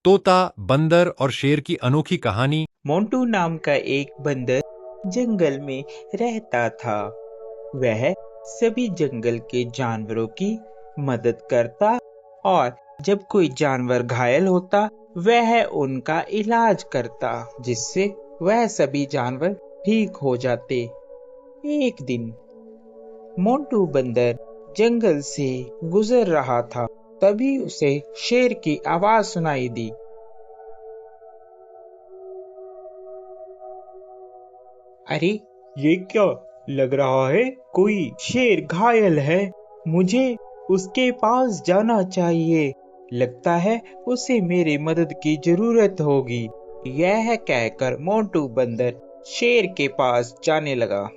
तोता, बंदर और शेर की अनोखी कहानी। मोंटू नाम का एक बंदर जंगल में रहता था। वह सभी जंगल के जानवरों की मदद करता और जब कोई जानवर घायल होता वह उनका इलाज करता, जिससे वह सभी जानवर ठीक हो जाते। एक दिन मोंटू बंदर जंगल से गुजर रहा था, तभी उसे शेर की आवाज सुनाई दी। अरे, ये क्या लग रहा है? कोई शेर घायल है। मुझे उसके पास जाना चाहिए। लगता है उसे मेरी मदद की जरूरत होगी। यह कहकर मोंटू बंदर शेर के पास जाने लगा।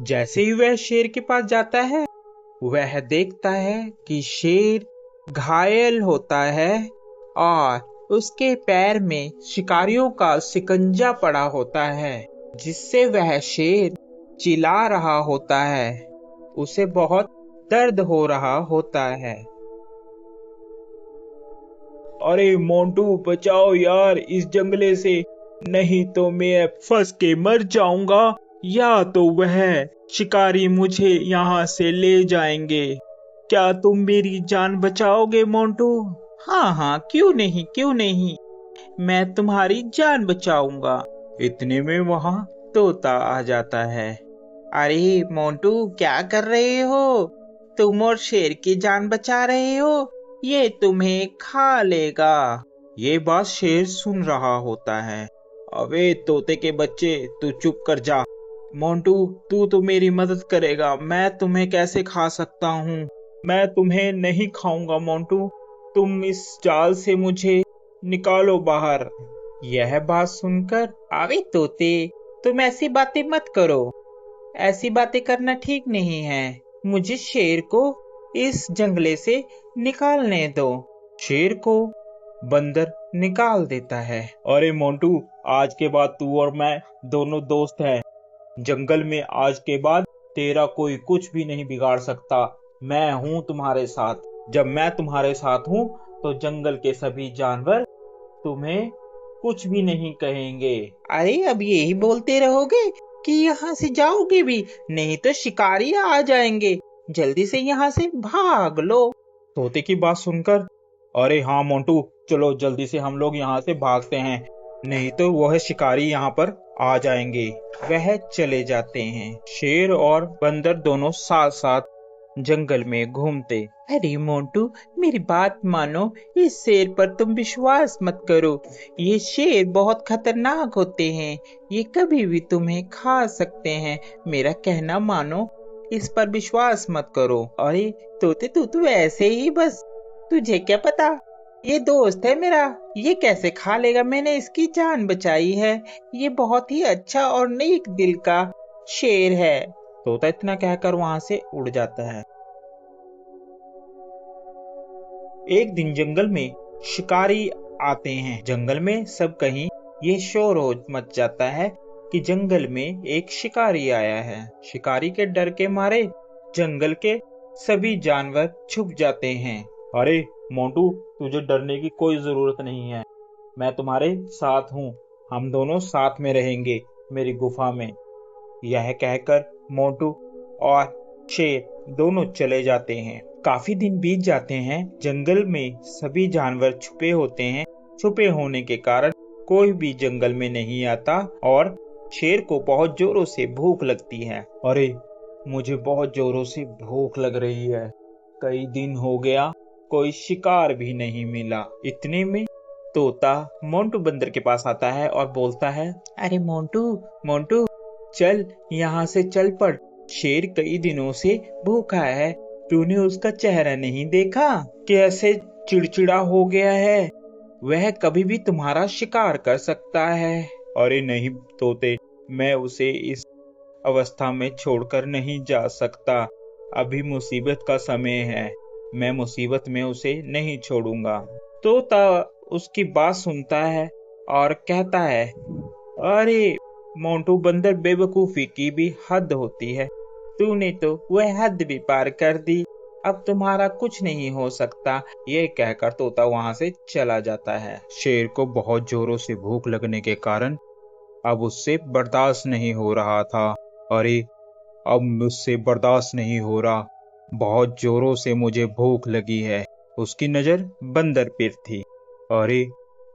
जैसे ही वह शेर के पास जाता है, वह देखता है कि शेर घायल होता है और उसके पैर में शिकारियों का शिकंजा पड़ा होता है, जिससे वह शेर चिल्ला रहा होता है। उसे बहुत दर्द हो रहा होता है। अरे मोंटू, बचाओ यार इस जंगले से, नहीं तो मैं फंस के मर जाऊंगा, या तो वह शिकारी मुझे यहाँ से ले जाएंगे। क्या तुम मेरी जान बचाओगे मोंटू? हाँ हाँ, क्यों नहीं क्यों नहीं, मैं तुम्हारी जान बचाऊंगा। इतने में वहां तोता आ जाता है। अरे मोंटू, क्या कर रहे हो? तुम और शेर की जान बचा रहे हो, ये तुम्हें खा लेगा। ये बात शेर सुन रहा होता है। अबे तोते के बच्चे, तू चुप कर जा। मोंटू, तू तो मेरी मदद करेगा, मैं तुम्हें कैसे खा सकता हूँ? मैं तुम्हें नहीं खाऊंगा मोंटू, तुम इस जाल से मुझे निकालो बाहर। यह बात सुनकर, अबे तोते, तुम ऐसी बातें मत करो। ऐसी बातें करना ठीक नहीं है। मुझे शेर को इस जंगले से निकालने दो। शेर को बंदर निकाल देता है। अरे मोंटू, आज के बाद तू और मैं दोनों दोस्त हैं। जंगल में आज के बाद तेरा कोई कुछ भी नहीं बिगाड़ सकता। मैं हूँ तुम्हारे साथ। जब मैं तुम्हारे साथ हूँ तो जंगल के सभी जानवर तुम्हें कुछ भी नहीं कहेंगे। अरे, अब यही बोलते रहोगे कि यहाँ से जाओगे भी? नहीं तो शिकारी आ जाएंगे। जल्दी से यहाँ से भाग लो। तोते की बात सुनकर, अरे हाँ मोंटू, चलो जल्दी से हम लोग यहाँ से भागते हैं, नहीं तो वह शिकारी यहाँ पर आ जाएंगे। वह चले जाते हैं। शेर और बंदर दोनों साथ साथ जंगल में घूमते। अरे मोंटू, मेरी बात मानो, इस शेर पर तुम विश्वास मत करो। ये शेर बहुत खतरनाक होते हैं, ये कभी भी तुम्हें खा सकते हैं। मेरा कहना मानो, इस पर विश्वास मत करो। अरे तोते, तू तो ऐसे ही बस, तुझे क्या पता, ये दोस्त है मेरा, ये कैसे खा लेगा? मैंने इसकी जान बचाई है। ये बहुत ही अच्छा और नेक दिल का शेर है। तोता इतना कहकर वहां से उड़ जाता है। एक दिन जंगल में शिकारी आते हैं। जंगल में सब कहीं ये शोर हो मच जाता है कि जंगल में एक शिकारी आया है। शिकारी के डर के मारे जंगल के सभी जानवर छुप जाते हैं। अरे मोंटू, तुझे डरने की कोई जरूरत नहीं है, मैं तुम्हारे साथ हूँ। हम दोनों साथ में रहेंगे मेरी गुफा में। यह कहकर मोंटू और शेर दोनों चले जाते हैं। काफी दिन बीत जाते हैं। जंगल में सभी जानवर छुपे होते हैं। छुपे होने के कारण कोई भी जंगल में नहीं आता और शेर को बहुत जोरों से भूख लगती है। अरे, मुझे बहुत जोरों से भूख लग रही है, कई दिन हो गया कोई शिकार भी नहीं मिला। इतने में तोता मोंटू बंदर के पास आता है और बोलता है, अरे मोंटू, मोंटू, चल यहाँ से चल पड़। शेर कई दिनों से भूखा है, तूने उसका चेहरा नहीं देखा? कैसे चिड़चिड़ा हो गया है। वह कभी भी तुम्हारा शिकार कर सकता है। अरे नहीं तोते, मैं उसे इस अवस्था में छोड़कर नहीं जा सकता। अभी मुसीबत का समय है, मैं मुसीबत में उसे नहीं छोड़ूंगा। तोता उसकी बात सुनता है और कहता है, अरे मोंटू बंदर, बेवकूफी की भी हद होती है। तूने तो वह हद भी पार कर दी। अब तुम्हारा कुछ नहीं हो सकता। ये कहकर तोता वहां से चला जाता है। शेर को बहुत जोरों से भूख लगने के कारण अब उससे बर्दाश्त नहीं हो रहा था। अरे, अब मुझसे बर्दाश्त नहीं हो रहा। बहुत जोरों से मुझे भूख लगी है। उसकी नजर बंदर पर थी। अरे,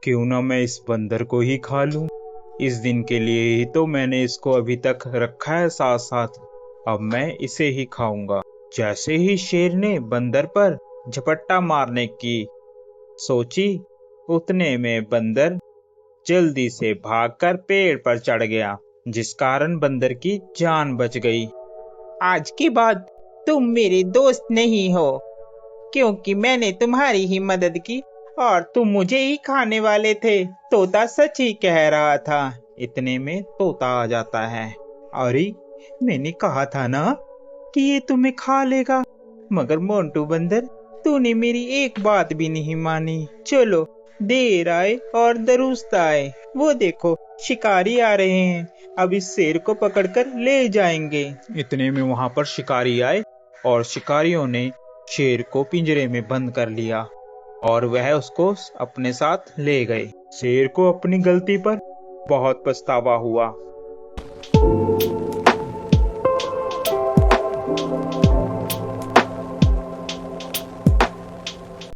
क्यों ना मैं इस बंदर को ही खा लूं। इस दिन के लिए ही तो मैंने इसको अभी तक रखा है साथ साथ। अब मैं इसे ही खाऊंगा। जैसे ही शेर ने बंदर पर झपट्टा मारने की सोची, उतने में बंदर जल्दी से भागकर पेड़ पर चढ़ गया, जिस कारण बंदर की जान बच गई। आज के बाद तुम मेरे दोस्त नहीं हो, क्योंकि मैंने तुम्हारी ही मदद की और तुम मुझे ही खाने वाले थे। तोता सच ही कह रहा था। इतने में तोता आ जाता है। अरे, मैंने कहा था ना कि ये तुम्हें खा लेगा, मगर मोंटू बंदर, तूने मेरी एक बात भी नहीं मानी। चलो, देर आए और दुरुस्त आए। वो देखो, शिकारी आ रहे हैं। अब इस शेर को पकड़कर ले जाएंगे। इतने में वहां पर शिकारी आए और शिकारियों ने शेर को पिंजरे में बंद कर लिया और वह उसको अपने साथ ले गए। शेर को अपनी गलती पर बहुत पछतावा हुआ।